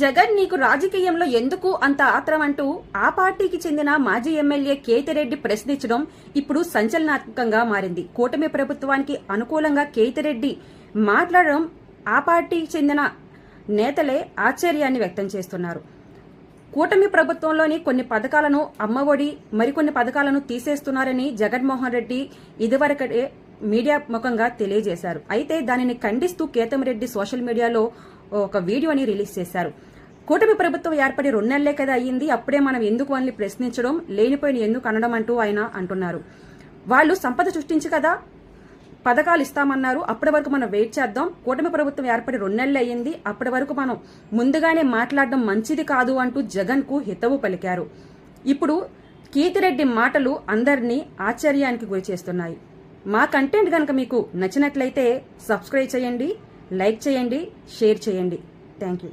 జగన్ నీకు రాజకీయంలో ఎందుకు అంత ఆత్రం అంటూ ఆ పార్టీకి చెందిన మాజీ ఎమ్మెల్యే కేతిరెడ్డి ప్రశ్నించడం ఇప్పుడు సంచలనాత్మకంగా మారింది. కూటమి ప్రభుత్వానికి అనుకూలంగా కేతిరెడ్డి మాట్లాడడం ఆ పార్టీకి చెందిన నేతలే ఆశ్చర్యాన్ని వ్యక్తం చేస్తున్నారు. కూటమి ప్రభుత్వంలోని కొన్ని పథకాలను అమ్మఒడి మరికొన్ని పథకాలను తీసేస్తున్నారని జగన్మోహన్ రెడ్డి ఇదివరకటే మీడియా ముఖంగా తెలియజేశారు. అయితే దానిని ఖండిస్తూ కేతంరెడ్డి సోషల్ మీడియాలో ఒక వీడియోని రిలీజ్ చేశారు. కూటమి ప్రభుత్వం ఏర్పడి 2 నెలలే కదా అయ్యింది, అప్పుడే మనం ఎందుకు వాళ్ళని ప్రశ్నించడం, లేనిపోయిన ఎందుకు అనడం అంటూ ఆయన అంటున్నారు. వాళ్ళు సంపద సృష్టించి కదా పథకాలు ఇస్తామన్నారు, అప్పటి వరకు మనం వెయిట్ చేద్దాం. కూటమి ప్రభుత్వం ఏర్పడి 2 నెలలు అయ్యింది, అప్పటి వరకు మనం ముందుగానే మాట్లాడడం మంచిది కాదు అంటూ జగన్ కు హితవు పలికారు. ఇప్పుడు కేతిరెడ్డి మాటలు అందరినీ ఆశ్చర్యానికి గురి చేస్తున్నాయి. మా కంటెంట్ కనుక మీకు నచ్చినట్లయితే సబ్స్క్రైబ్ చేయండి, లైక్ చేయండి, షేర్ చేయండి. Thank you.